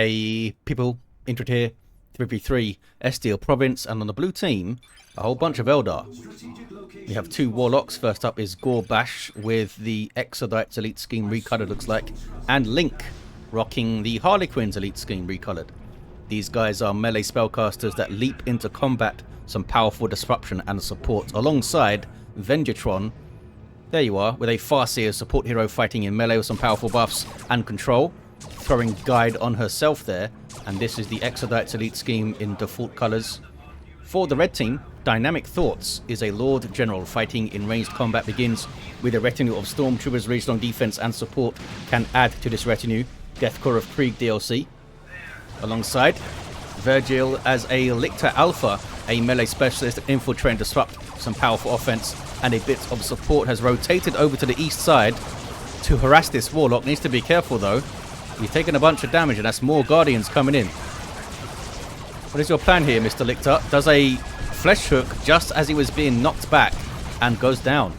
Hey people, Intro here, 3v3, Estial Province, and on the blue team, a whole bunch of Eldar. We have two Warlocks. First up is Gorbashz with the Exodites Elite Scheme recolored, looks like, and Link rocking the Harlequins Elite Scheme recolored. These guys are melee spellcasters that leap into combat, some powerful disruption and support, alongside Venjitron. There you are, with a Farseer support hero fighting in melee with some powerful buffs and control, throwing guide on herself there, and this is the Exodites Elite Scheme in default colours. For the red team, Dynamic Thoughts is a Lord General fighting in ranged combat, begins with a retinue of Stormtroopers, regional defense and support, can add to this retinue Deathcore of Krieg DLC. Alongside, Vergil as a Lictor Alpha, a melee specialist, infiltrate and disrupt, some powerful offense, and a bit of support, has rotated over to the east side to harass this Warlock. Needs to be careful though. He's taking a bunch of damage and that's more Guardians coming in. What is your plan here, Mr. Lictor? Does a flesh hook just as he was being knocked back and goes down.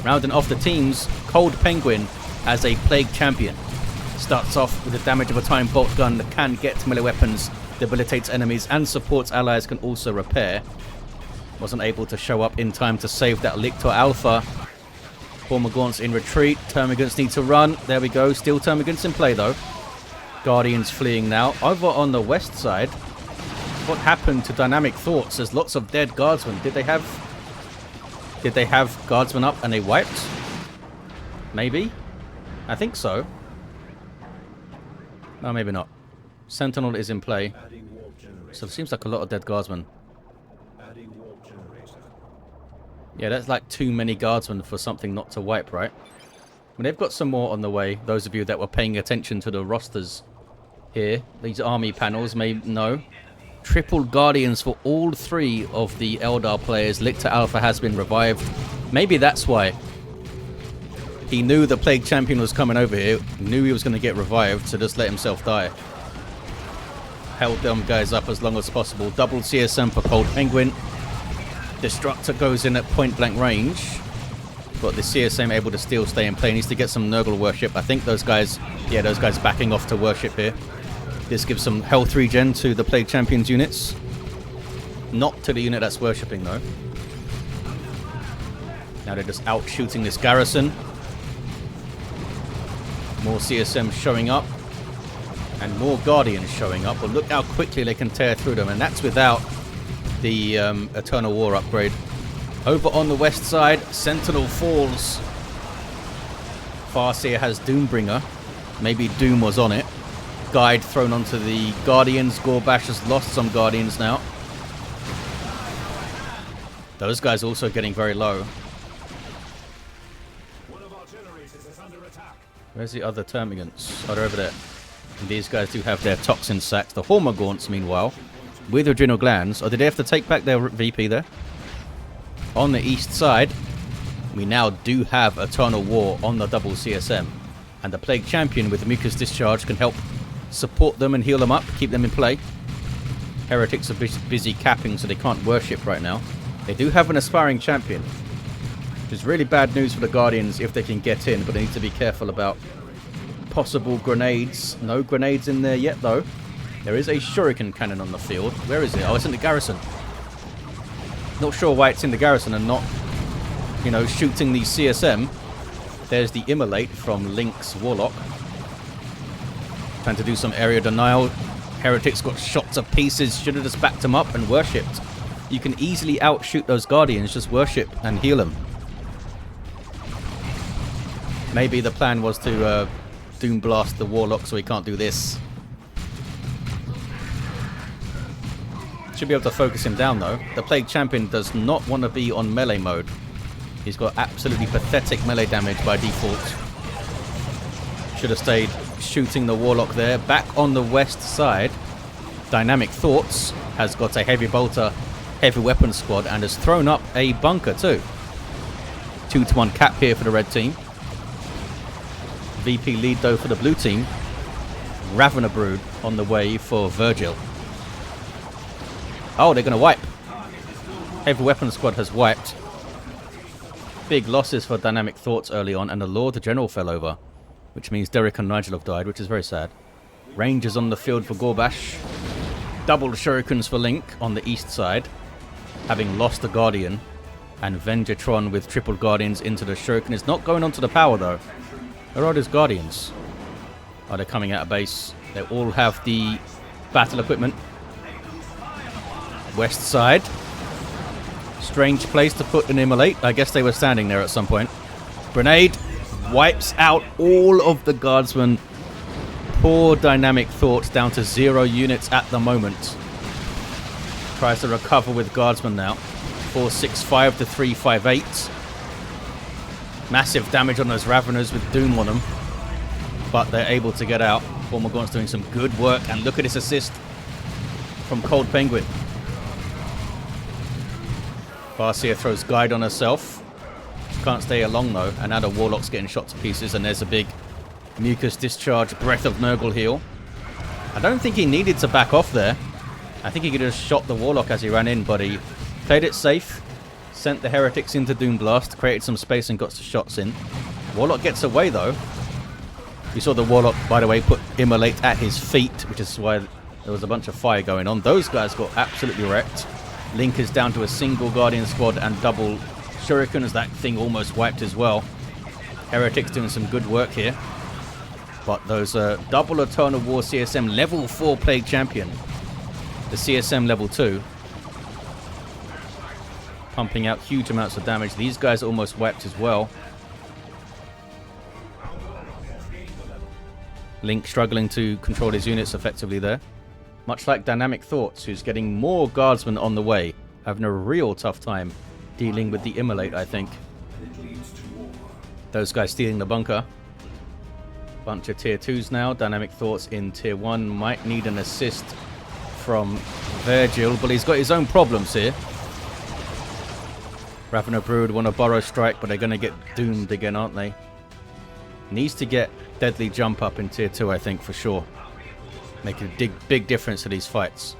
Rounding off the teams, Cold Penguin as a Plague Champion. Starts off with the damage of a time bolt gun that can get melee weapons, debilitates enemies and supports allies, can also repair. Wasn't able to show up in time to save that Lictor Alpha. Hormagaunts in retreat. Termagants need to run. There we go. Still Termagants in play though. Guardians fleeing now. Over on the west side, what happened to Dynamic Thoughts? There's lots of dead guardsmen. Did they have guardsmen up and they wiped? Maybe? I think so. No, maybe not. Sentinel is in play. So it seems like a lot of dead guardsmen. Yeah, that's like too many guardsmen for something not to wipe, right? Well, they've got some more on the way. Those of you that were paying attention to the rosters here, these army panels may know. Triple Guardians for all three of the Eldar players. Lictor Alpha has been revived. Maybe that's why. He knew the Plague Champion was coming over here, knew he was going to get revived, so just let himself die. Held them guys up as long as possible. Double CSM for Cold Penguin. Destructor goes in at point blank range, but the CSM able to still stay in play. Needs to get some Nurgle worship. I think those guys, yeah, those guys backing off to worship here. This gives some health regen to the Plague Champions units. Not to the unit that's worshipping though. Now they're just out shooting this garrison. More CSM showing up. And more Guardians showing up. But look how quickly they can tear through them. And that's without the Eternal War upgrade. Over on the west side, Sentinel falls. Farseer has Doombringer. Maybe Doom was on it. Guide thrown onto the Guardians. Gorbashz has lost some Guardians now. Those guys also getting very low. Where's the other Termagants? Oh, they're over there. And these guys do have their toxin sacks. The Hormagaunts, meanwhile, with adrenal glands. Oh, did they have to take back their VP there? On the east side, we now do have Eternal War on the double CSM. And the Plague Champion with the Mucus Discharge can help support them and heal them up, keep them in play. Heretics are busy capping, so they can't worship right now. They do have an aspiring champion, which is really bad news for the Guardians if they can get in, but they need to be careful about possible grenades. No grenades in there yet, though. There is a shuriken cannon on the field. Where is it? Oh, it's in the garrison. Not sure why it's in the garrison and not, you know, shooting the CSM. There's the Immolate from Link's Warlock. Trying to do some area denial. Heretics got shot to pieces. Should have just backed them up and worshipped. You can easily outshoot those Guardians. Just worship and heal them. Maybe the plan was to Doom Blast the Warlock so he can't do this. Should be able to focus him down though. The Plague Champion does not want to be on melee mode. He's got absolutely pathetic melee damage by default. Should have stayed shooting the Warlock there. Back on the west side, Dynamic Thoughts has got a heavy bolter, heavy weapon squad, and has thrown up a bunker too. 2-to-1 cap here for the red team. VP lead though for the blue team. Ravener Brood on the way for Vergil. Oh, they're going to wipe. Heavy weapon squad has wiped. Big losses for Dynamic Thoughts early on, and the Lord General fell over, which means Derek and Nigel have died, which is very sad. Rangers on the field for Gorbashz. Double shurikens for Link on the east side, having lost the Guardian. And Venjitron with triple Guardians into the shuriken is not going onto the power though. Where are those Guardians? Oh, they're coming out of base. They all have the battle equipment. West side. Strange place to put an immolate. I guess they were standing there at some point. Grenade wipes out all of the guardsmen. Poor dynamic thoughts, down to 0 units at the moment. Tries to recover with guardsmen now. 465 to 358. Massive damage on those Raveners with Doom on them. But they're able to get out. Formagaunt's doing some good work. And look at this assist from Cold Penguin. Farseer throws Guide on herself. Can't stay along though. And now the Warlock's getting shot to pieces. And there's a big Mucus Discharge Breath of Nurgle heal. I don't think he needed to back off there. I think he could have shot the Warlock as he ran in, but he played it safe. Sent the Heretics into Doom Blast. Created some space and got some shots in. Warlock gets away though. You saw the Warlock, by the way, put Immolate at his feet, which is why there was a bunch of fire going on. Those guys got absolutely wrecked. Link is down to a single Guardian squad and double Shurikens. That thing almost wiped as well. Heretics doing some good work here. But those double Eternal War CSM level 4 Plague Champion. The CSM level 2. Pumping out huge amounts of damage. These guys almost wiped as well. Link struggling to control his units effectively there. Much like Dynamic Thoughts, who's getting more guardsmen on the way. Having a real tough time dealing with the Immolate, I think. Those guys stealing the bunker. Bunch of tier 2s now. Dynamic Thoughts in tier 1. Might need an assist from Vergil, but he's got his own problems here. Ravener Brood want to Burrow Strike, but they're going to get doomed again, aren't they? Needs to get Deadly Jump up in tier 2, I think, for sure. Making a big difference to these fights.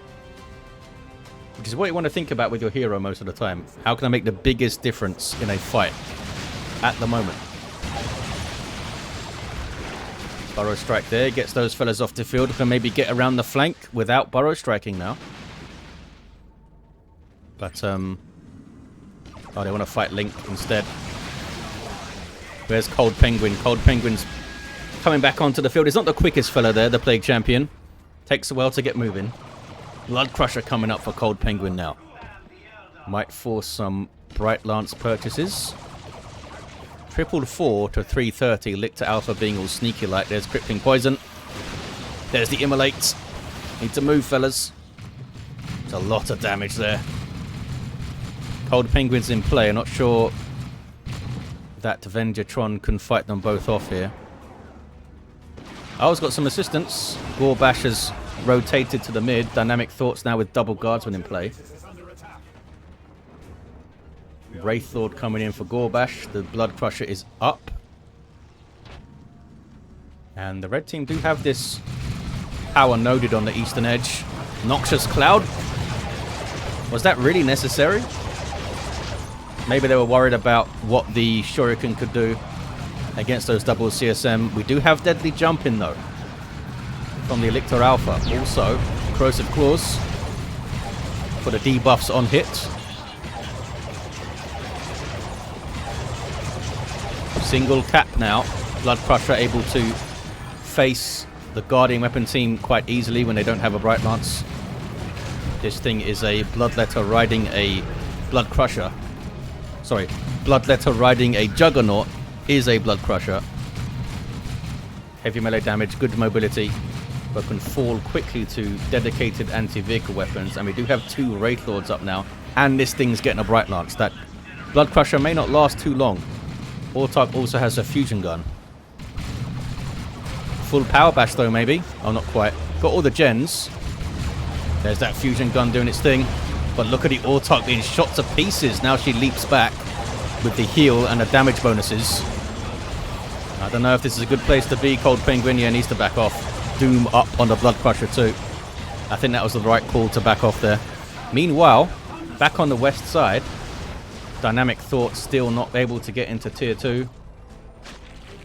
Which is what you want to think about with your hero most of the time. How can I make the biggest difference in a fight at the moment? Burrow Strike there, gets those fellas off the field. Can maybe get around the flank without Burrow Striking now. But, oh, they want to fight Link instead. Where's Cold Penguin? Cold Penguin's coming back onto the field. He's not the quickest fella there, the Plague Champion. Takes a while to get moving. Blood Crusher coming up for Cold Penguin now. Might force some Bright Lance purchases. 444 to 330. Lictor Alpha being all sneaky like. There's Crippling Poison. There's the Immolate. Need to move, fellas. There's a lot of damage there. Cold Penguin's in play. I'm not sure that Venjitron can fight them both off here. Owl's got some assistance. Gorbashz has rotated to the mid. Dynamic Thoughts now with double guardsmen in play. Wraithlord coming in for Gorbashz. The Blood Crusher is up. And the red team do have this power noded on the eastern edge. Noxious Cloud. Was that really necessary? Maybe they were worried about what the Shuriken could do against those double CSM. We do have Deadly Jump in though from the Lictor Alpha. Also, Corrosive Claws for the debuffs on hit. Single cap now. Blood Crusher able to face the Guardian Weapon team quite easily when they don't have a Bright Lance. This thing is a Bloodletter riding a Blood Crusher. Sorry, Bloodletter riding a Juggernaut is a Blood Crusher. Heavy melee damage, good mobility, but can fall quickly to dedicated anti-vehicle weapons. And we do have 2 Wraithlords up now. And this thing's getting a Bright Lance. That Blood Crusher may not last too long. Autarch also has a fusion gun. Full power bash though, maybe. Oh, not quite. Got all the gens. There's that fusion gun doing its thing. But look at the Autarch being shot to pieces. Now she leaps back with the heal and the damage bonuses. I don't know if this is a good place to be. Cold Penguin, yeah, needs to back off. Doom up on the Blood Crusher too. I think that was the right call to back off there. Meanwhile, back on the west side, Dynamic Thought still not able to get into tier 2.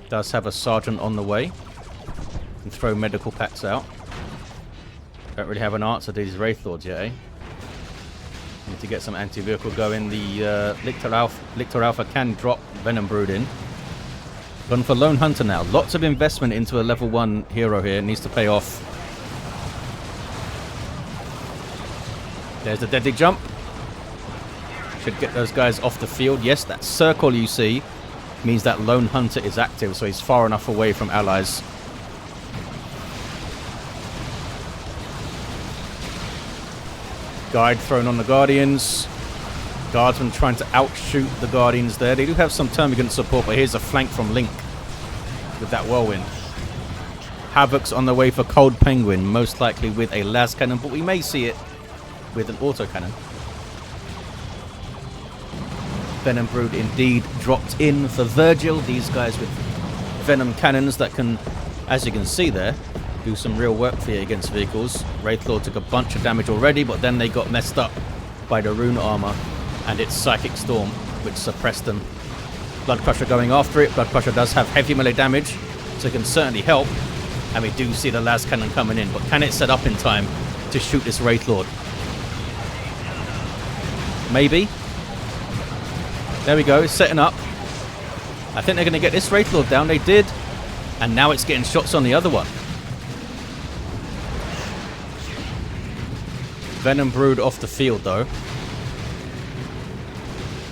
Does have a Sergeant on the way. Can throw medical packs out. Don't really have an answer to these Wraith Lords yet, eh? Need to get some anti-vehicle going. The Lictor Alpha can drop Venom Brood in. Gone for Lone Hunter now. Lots of investment into a level 1 hero here. Needs to pay off. There's the deadly jump. Should get those guys off the field. Yes, that circle you see means that Lone Hunter is active, so he's far enough away from allies. Guide thrown on the Guardians. Guardsmen trying to outshoot the Guardians there. They do have some Termagant support, but here's a flank from Link with that Whirlwind. Havoc's on the way for Cold Penguin, most likely with a las cannon, but we may see it with an autocannon. Venom Brood indeed dropped in for Vergil. These guys with Venom cannons that can, as you can see there, do some real work for you against vehicles. Wraithlord took a bunch of damage already, but then they got messed up by the rune armor and its Psychic Storm, which suppressed them. Blood Crusher going after it. Blood Crusher does have heavy melee damage, so it can certainly help. And we do see the las cannon coming in, but can it set up in time to shoot this Wraithlord? Maybe. There we go, it's setting up. I think they're going to get this Wraithlord down. They did. And now it's getting shots on the other one. Venom Brood off the field though.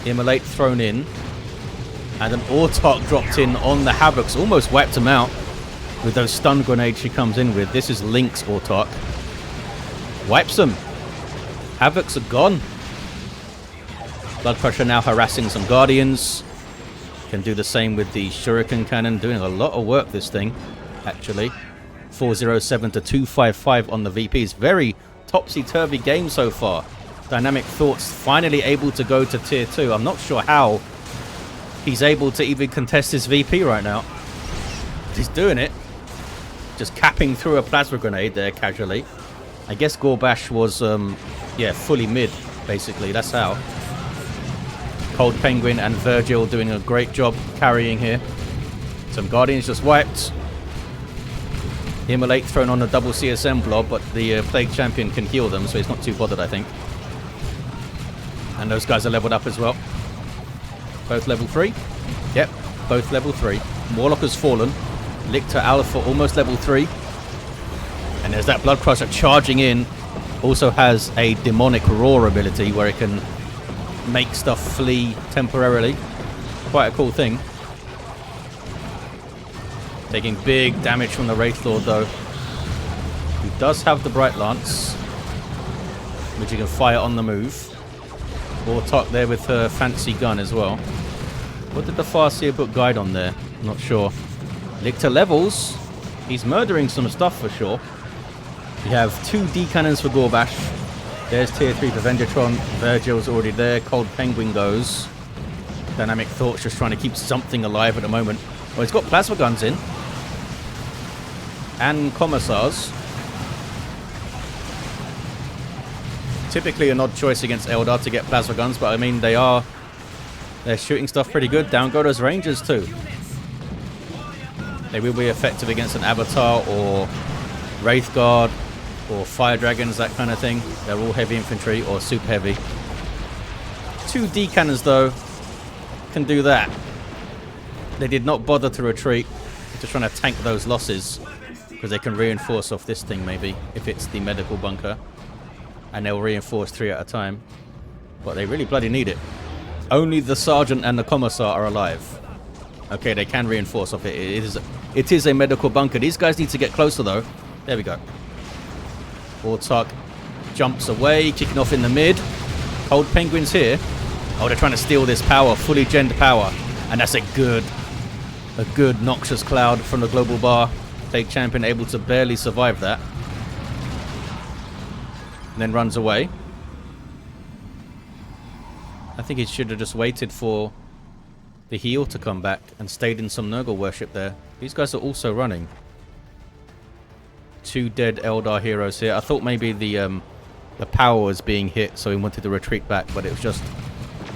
Immolate thrown in. And an Autarch dropped in on the Havocs. Almost wiped him out with those stun grenades she comes in with. This is Link's Autarch. Wipes them. Havocs are gone. Blood Crusher now harassing some Guardians. Can do the same with the Shuriken Cannon. Doing a lot of work, this thing, actually. 407 to 255 on the VPs. Very topsy-turvy game so far. Dynamic Thoughts finally able to go to tier 2. I'm not sure how he's able to even contest his VP right now. He's doing it. Just capping through a plasma grenade there casually. I guess Gorbashz was, yeah, fully mid, basically. That's how. Cold Penguin and Vergil doing a great job carrying here. Some Guardians just wiped. Immolate thrown on a double CSM blob, but the Plague Champion can heal them, so he's not too bothered, I think. And those guys are leveled up as well. Both level 3. Yep, both level 3. Warlock has fallen. Lictor Alpha almost level 3. And there's that Blood Crusher charging in. Also has a Demonic Roar ability where it can make stuff flee temporarily. Quite a cool thing. Taking big damage from the Wraithlord though. He does have the Bright Lance, which you can fire on the move. Autarch there with her fancy gun as well. What did the Farseer book guide on there? I'm not sure. Lictor levels. He's murdering some stuff for sure. We have 2 D cannons for Gorbashz. There's tier 3 for Venjitron. Vergil's already there. Cold Penguin goes. Dynamic Thoughts just trying to keep something alive at the moment. Well, he's got plasma guns in. And Commissars. Typically an odd choice against Eldar to get plasma guns, but I mean they're shooting stuff pretty good. Down go those Rangers too. They will be effective against an Avatar or Wraith Guard or Fire Dragons, that kind of thing. They're all heavy infantry or super heavy. 2 D cannons though can do that. They did not bother to retreat. They're just trying to tank those losses because they can reinforce off this thing maybe if it's the medical bunker, and they'll reinforce 3 at a time. But they really bloody need it. Only the Sergeant and the Commissar are alive. Okay, they can reinforce off it. It is a medical bunker. These guys need to get closer though. There we go. Autarch jumps away, kicking off in the mid. Cold Penguin's here. Oh, they're trying to steal this power, fully genned power. And that's a good noxious cloud from the global bar. Plague Champion able to barely survive that. And then runs away. I think he should have just waited for the heal to come back and stayed in some Nurgle worship there. These guys are also running. 2 dead Eldar heroes here. I thought maybe the power was being hit, so he wanted to retreat back, but it was just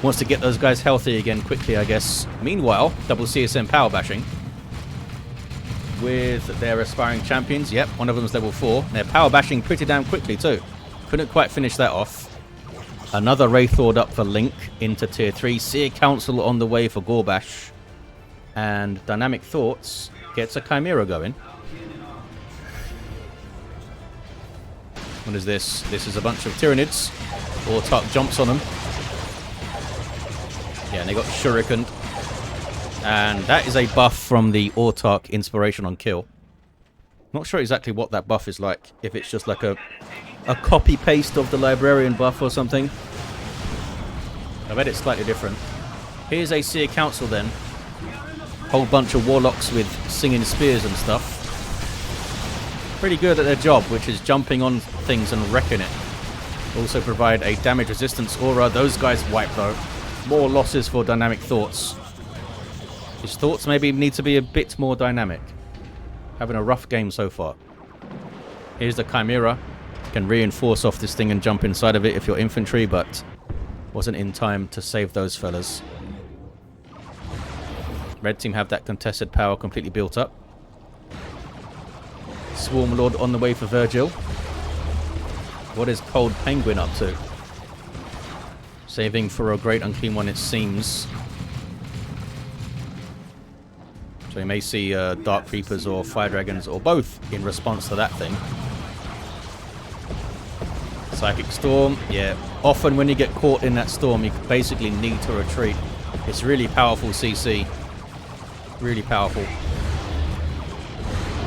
wants to get those guys healthy again quickly, I guess. Meanwhile, double CSM power bashing. with their aspiring champions. Yep, one of them is level 4. They're power bashing pretty damn quickly too. Couldn't quite finish that off. Another Wraith Lord up for Link into tier 3. Seer Council on the way for Gorbashz. And Dynamic Thoughts gets a Chimera going. What is this? This is a bunch of Tyranids. Autarch jumps on them. Yeah, and they got shurikened. And that is a buff from the Autarch inspiration on kill. Not sure exactly what that buff is like. If it's just like a copy-paste of the Librarian buff or something. I bet it's slightly different. Here's a Seer Council then. Whole bunch of Warlocks with singing spears and stuff. Pretty good at their job, which is jumping on things and wrecking it. Also provide a damage resistance aura. Those guys wipe though. More losses for Dynamic Thoughts. His thoughts maybe need to be a bit more dynamic. Having a rough game so far. Here's the Chimera. You can reinforce off this thing and jump inside of it if you're infantry, but wasn't in time to save those fellas. Red team have that contested power completely built up. Swarm Lord on the way for Vergil. What is Cold Penguin up to? Saving for a Great Unclean One, it seems. So you may see Dark Creepers or Fire Dragons or both in response to that thing. Psychic Storm, yeah. Often when you get caught in that storm, you basically need to retreat. It's really powerful CC. Really powerful.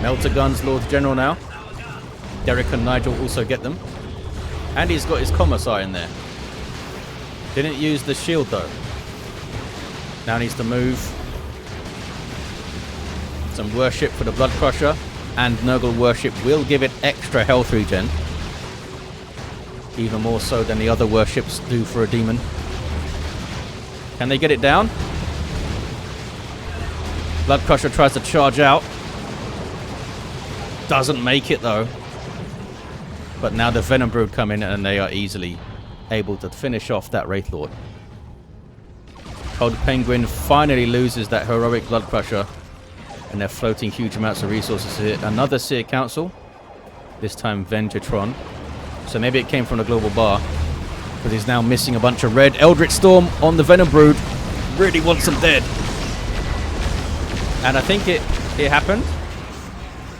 Melter Guns, Lord General now. Derek and Nigel also get them. And he's got his Commissar in there. Didn't use the shield though. Now needs to move. Some worship for the Blood Crusher. And Nurgle worship will give it extra health regen. Even more so than the other worships do for a demon. Can they get it down? Blood Crusher tries to charge out. Doesn't make it though. But now the Venom Brood come in and they are easily able to finish off that Wraith Lord. Cold Penguin finally loses that heroic Blood Crusher. And they're floating huge amounts of resources here. Another Seer Council. This time Venjitron. So maybe it came from the Global Bar. Because he's now missing a bunch of red. Eldritch Storm on the Venom Brood. Really wants them dead. And I think it happened.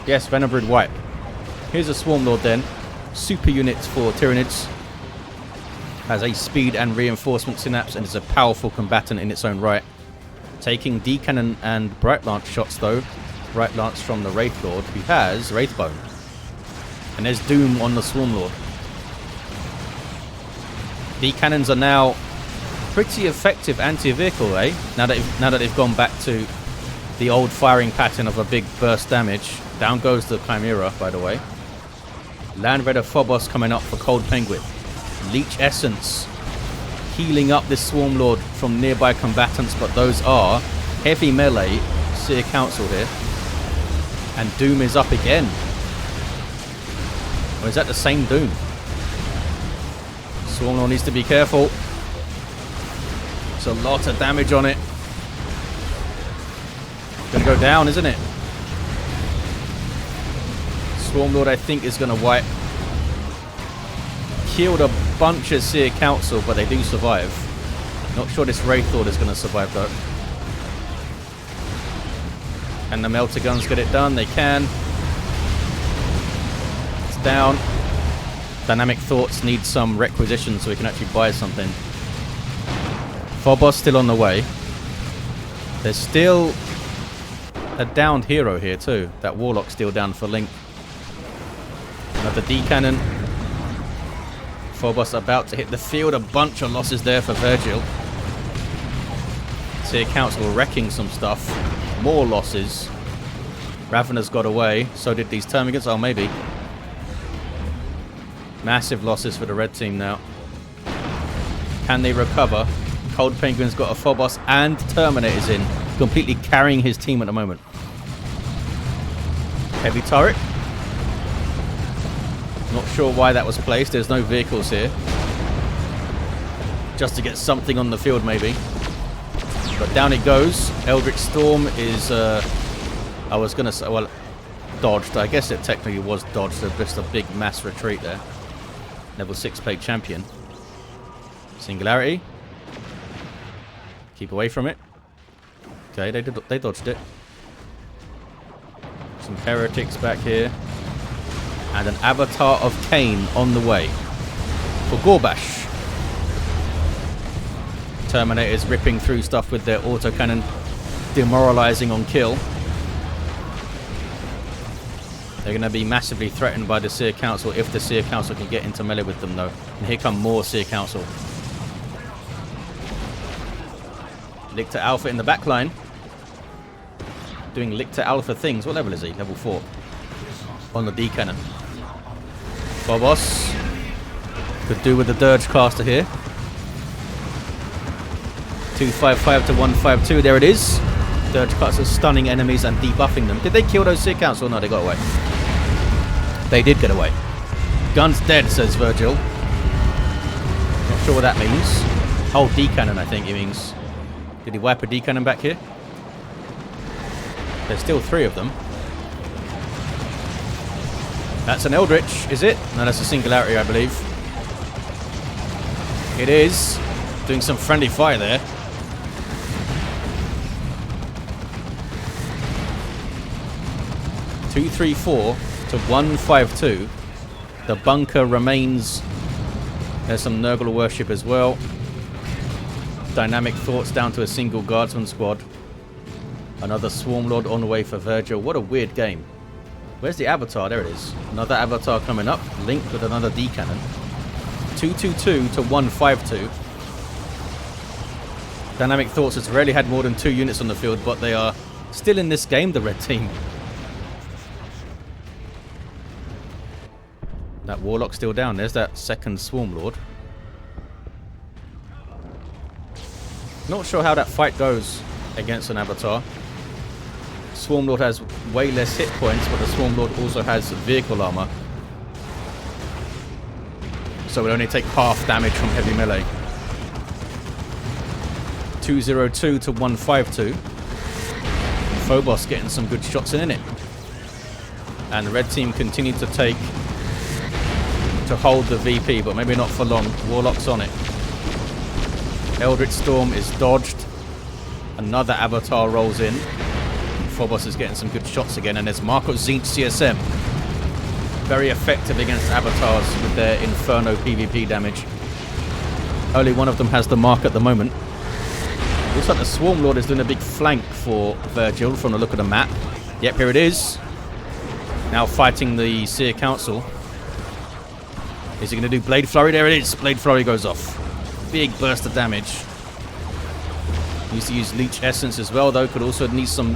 Yes, Venom Brood wipe. Here's a Swarm Lord then. Super units for Tyranids. Has a speed and reinforcement synapse and is a powerful combatant in its own right. Taking D-Cannon and Bright Lance shots though. Bright Lance from the Wraith Lord who has Wraithbone. And there's Doom on the Swarm Lord. D-Cannons are now pretty effective anti-vehicle, eh? Now that they've gone back to the old firing pattern of a big burst damage. Down goes the Chimera, by the way. Land Raider Phobos coming up for Cold Penguin. Leech Essence healing up this Swarm Lord from nearby combatants, but those are heavy melee. Seer Council here. And Doom is up again. Or is that the same Doom? Swarm Lord needs to be careful. There's a lot of damage on it. Gonna go down, isn't it? Swarm Lord, I think, is gonna wipe. Killed a bunch of Seer Council, but they do survive. Not sure this Wraith Lord is gonna survive though. And the Melter Guns get it done. They can. It's down. Dynamic Thoughts need some requisition so we can actually buy something. Phobos still on the way. There's still a downed hero here too. That Warlock still down for Link. Another D-Cannon. Phobos about to hit the field. A bunch of losses there for Vergil. Seer Council wrecking some stuff. More losses. Ravener's got away. So did these Termagants. Oh, maybe. Massive losses for the red team now. Can they recover? Cold Penguin's got a Phobos and Terminator's in. Completely carrying his team at the moment. Heavy turret. Not sure why that was placed. There's no vehicles here. Just to get something on the field, maybe. But down it goes. Eldritch Storm is... I was going to say... Well, dodged. I guess it technically was dodged. There's just a big mass retreat there. Level 6 plate champion. Singularity. Keep away from it. Okay, they dodged it. Some heretics back here. And an avatar of Cain on the way. For Gorbashz. Terminators ripping through stuff with their autocannon. Demoralizing on kill. They're going to be massively threatened by the Seer Council if the Seer Council can get into melee with them, though. And here come more Seer Council. Lictor Alpha in the back line. Doing Lictor Alpha things. What level is he? Level 4. On the D cannon. Gorbashz. Could do with the Dirge caster here. 255 to 152. There it is. Dirge caster stunning enemies and debuffing them. Did they kill those Seer Council? No, they got away. They did get away. Gun's dead, says Vergil. Not sure what that means. Oh, D cannon, I think it means. Did he wipe a D cannon back here? There's still 3 of them. That's an Eldritch, is it? No, that's a Singularity, I believe. It is. Doing some friendly fire there. Two, 3, 4 to 152. The bunker remains. There's some Nurgle worship as well. Dynamic thoughts down to a single guardsman squad. Another Swarmlord on the way for Vergil. What a weird game. Where's the avatar? There it is. Another avatar coming up. Linked with another D cannon. 222 to 152. Dynamic thoughts has rarely had more than 2 units on the field, but they are still in this game, the red team. That Warlock still down. There's that second Swarmlord. Not sure how that fight goes against an avatar. Swarmlord has way less hit points, but the Swarmlord also has vehicle armor. So it will only take half damage from heavy melee. 202 to 152. Phobos getting some good shots in it. And the red team continue to hold the VP, but maybe not for long. Warlock's on it. Eldritch Storm is dodged. Another avatar rolls in. Phobos is getting some good shots again, and there's Marco Zinch CSM. Very effective against avatars with their Inferno PvP damage. Only one of them has the mark at the moment. Looks like the Swarmlord is doing a big flank for Vergil from the look of the map. Yep, here it is. Now fighting the Seer Council. Is he going to do Blade Flurry? There it is. Blade Flurry goes off. Big burst of damage. Needs to use Leech Essence as well, though. Could also need some...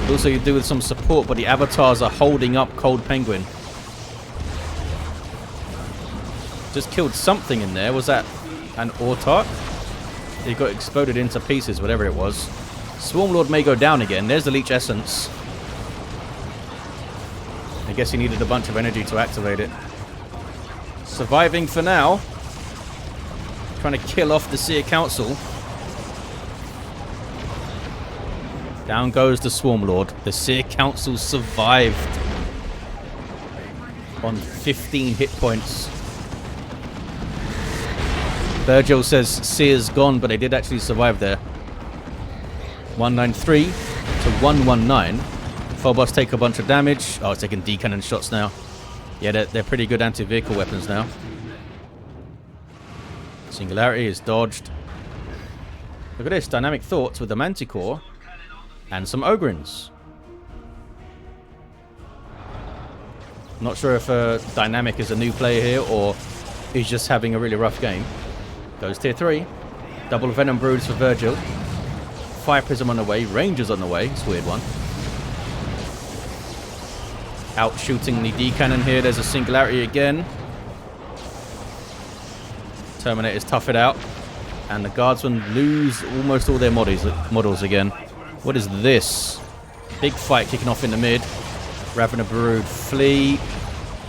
Could also do with some support, but the avatars are holding up Cold Penguin. Just killed something in there. Was that an Autarch? He got exploded into pieces, whatever it was. Swarmlord may go down again. There's the Leech Essence. I guess he needed a bunch of energy to activate it. Surviving for now. Trying to kill off the Seer Council. Down goes the Swarmlord. The Seer Council survived. On 15 hit points. Vergil says Seer's gone, but they did actually survive there. 193 to 119. Phobos take a bunch of damage. Oh, it's taking D-cannon shots now. Yeah, they're pretty good anti-vehicle weapons now. Singularity is dodged. Look at this. Dynamic Thoughts with the Manticore. And some Ogrins. Not sure if Dynamic is a new player here or he's just having a really rough game. Goes tier 3. Double Venom Broods for Vergil. Fire Prism on the way. Rangers on the way. It's a weird one. Out shooting the D-cannon here. There's a Singularity again. Terminators tough it out. And the Guardsmen lose almost all their models again. What is this? Big fight kicking off in the mid. Ravener Brood flee.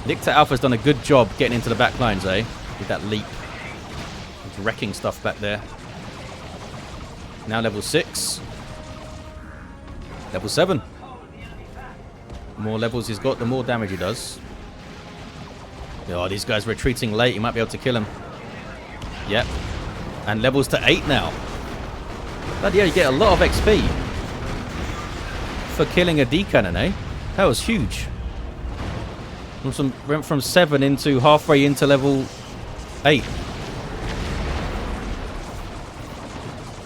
Lictor Alpha's done a good job getting into the back lines, eh? With that leap. He's wrecking stuff back there. Now level 6. Level 7. The more levels he's got, the more damage he does. Oh, these guys retreating late. You might be able to kill him. Yep. And levels to 8 now. Bloody hell, you get a lot of XP for killing a D-cannon, eh? That was huge. Went from 7 into halfway into level 8.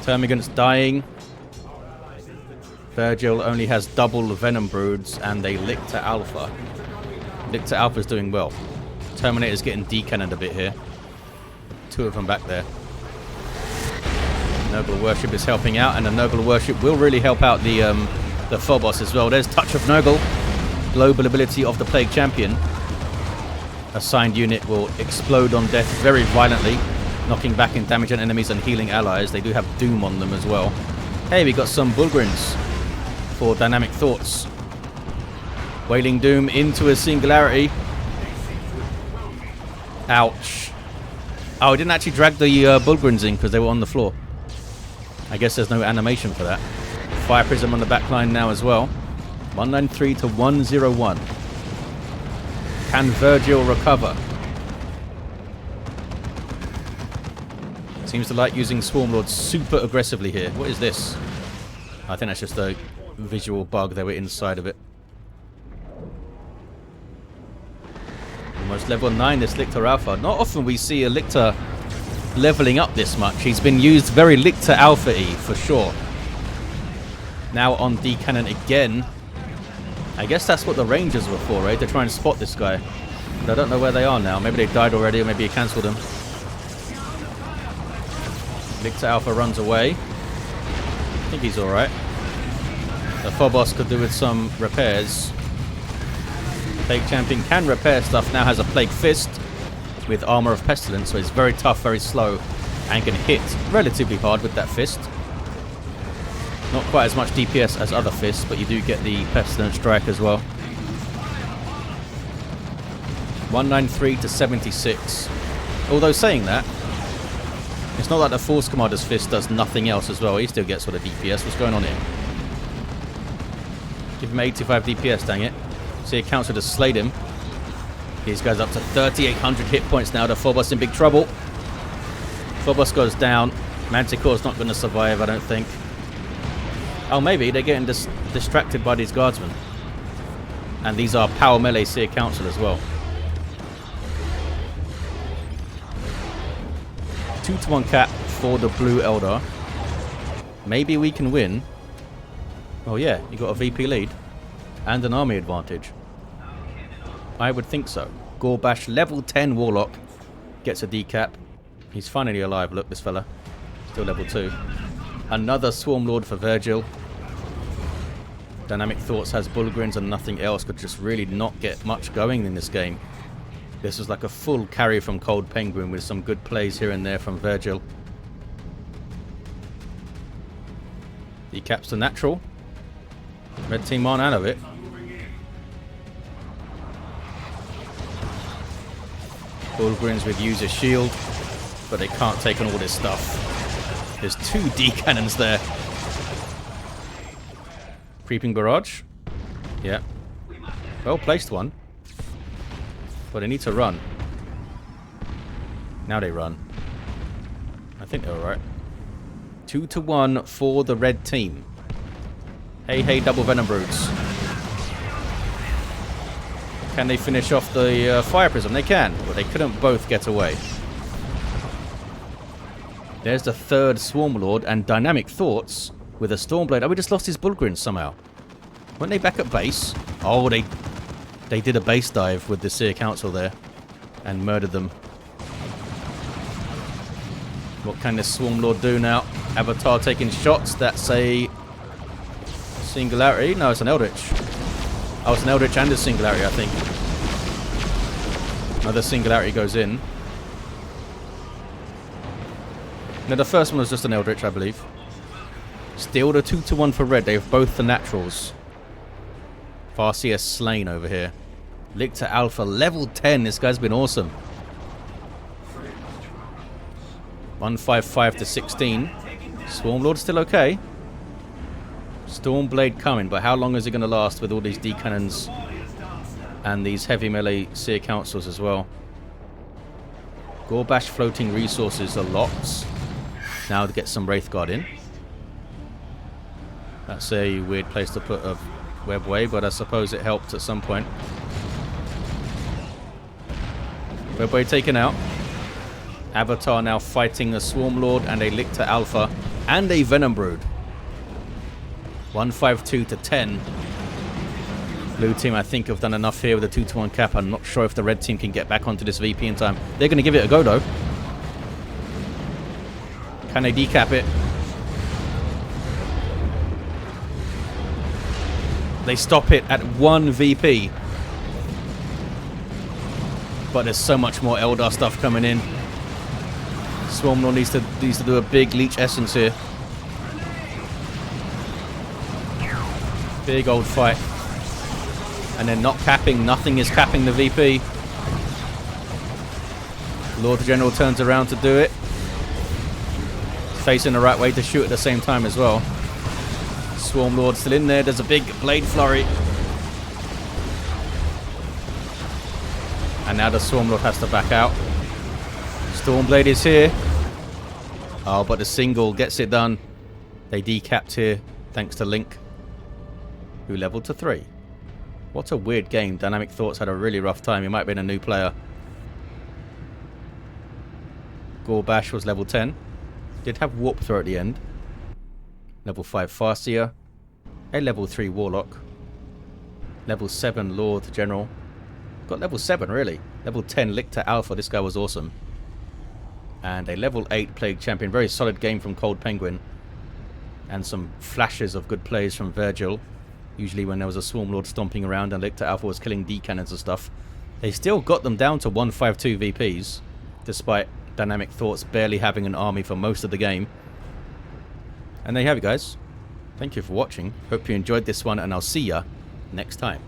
Termagant's dying. Vergil only has double Venom Broods and a Lictor Alpha. Lictor Alpha's doing well. Terminator's getting decannoned a bit here. 2 of them back there. Noble Worship is helping out, and the Noble Worship will really help out the Phobos as well. There's Touch of Nurgle. Global ability of the Plague Champion. Assigned unit will explode on death very violently, knocking back in damage on enemies and healing allies. They do have Doom on them as well. Hey, we got some Bullgrins for Dynamic Thoughts. Wailing Doom into a Singularity. Ouch. Oh, I didn't actually drag the Bullgrins in because they were on the floor. I guess there's no animation for that. Fire Prism on the back line now as well. 193 to 101. Can Vergil recover? Seems to like using Swarmlords super aggressively here. What is this? I think that's just a visual bug. They were inside of it. Almost level 9, this Lictor Alpha. Not often we see a Lictor leveling up this much. He's been used very Lictor Alpha-y for sure. Now on D-Cannon again. I guess that's what the Rangers were for, right? To try and spot this guy. But I don't know where they are now. Maybe they died already, or maybe he cancelled them. Lictor Alpha runs away. I think he's alright. The Phobos could do with some repairs. Plague Champion can repair stuff. Now has a Plague Fist with Armor of Pestilence, so it's very tough, very slow, and can hit relatively hard with that fist. Not quite as much DPS as other fists, but you do get the Pestilence Strike as well. 193 to 76. Although saying that, it's not like the Force Commander's Fist does nothing else as well. He still gets sort of DPS. What's going on here? Give him 85 DPS, dang it. See, a Council just slayed him. These guys up to 3,800 hit points now. The Phobos in big trouble. Phobos goes down. Manticore's not going to survive, I don't think. Oh, maybe. They're getting distracted by these guardsmen. And these are power melee Seer Council as well. 2-to-1 cap for the blue Eldar. Maybe we can win. Oh yeah, you got a VP lead. And an army advantage. I would think so. Gorbashz, level 10 Warlock. Gets a decap. He's finally alive. Look, this fella. Still level 2. Another Swarmlord for Vergil. Dynamic Thoughts has Bullgrins and nothing else. Could just really not get much going in this game. This was like a full carry from Cold Penguin with some good plays here and there from Vergil. Decaps the natural. Red team aren't out of it. Bullgrins with User Shield, but they can't take on all this stuff. There's 2 D-cannons there. Creeping Barrage. Yeah. Well placed one. But they need to run. Now they run. I think they're alright. 2-to-1 for the red team. Hey, hey, double Venom Broods. Can they finish off the Fire Prism? They can, but they couldn't both get away. There's the 3rd Swarmlord and Dynamic Thoughts with a Stormblade. Oh, we just lost his Bullgrins somehow. Weren't they back at base? Oh, they did a base dive with the Seer Council there and murdered them. What can this Swarmlord do now? Avatar taking shots. That's a Singularity. No, it's an Eldritch. Oh, it's an Eldritch and a Singularity, I think. Another Singularity goes in. No, the first one was just an Eldritch, I believe. Still the 2-to-1 for red. They have both the naturals. Farseer slain over here. Lictor Alpha, level 10. This guy's been awesome. 155 to 16. Swarmlord still okay. Stormblade coming, but how long is it going to last with all these D-cannons and these heavy melee Seer Councils as well? Gorbashz floating resources are lots. Now to get some Wraithguard in. That's a weird place to put a webway, but I suppose it helped at some point. Webway taken out. Avatar now fighting a Swarmlord and a Lictor Alpha and a Venom Brood. 152 to 10. Blue team, I think, have done enough here with a 2-to-1 cap. I'm not sure if the red team can get back onto this VP in time. They're going to give it a go, though. Can they decap it? They stop it at 1 VP. But there's so much more Eldar stuff coming in. Swarmlord needs to do a big Leech Essence here. Big old fight. And then not capping. Nothing is capping the VP. Lord General turns around to do it. Facing the right way to shoot at the same time as well. Swarmlord still in there. There's a big blade flurry. And now the Swarmlord has to back out. Stormblade is here. Oh, but the single gets it done. They decapped here thanks to Link, who leveled to 3. What a weird game. Dynamic Thoughts had a really rough time. He might have been a new player. Gorbashz was level 10. Did have Warp Throw at the end. Level 5 Farseer. A level 3 Warlock. Level 7 Lord General. Got level 7 really. Level 10 Lictor Alpha. This guy was awesome. And a level 8 Plague Champion. Very solid game from Cold Penguin. And some flashes of good plays from Vergil. Usually when there was a Swarmlord stomping around and Lictor Alpha was killing D-cannons and stuff. They still got them down to 152 VPs. Despite Dynamic Thoughts barely having an army for most of the game. And there you have it, guys. Thank you for watching. Hope you enjoyed this one, and I'll see ya next time.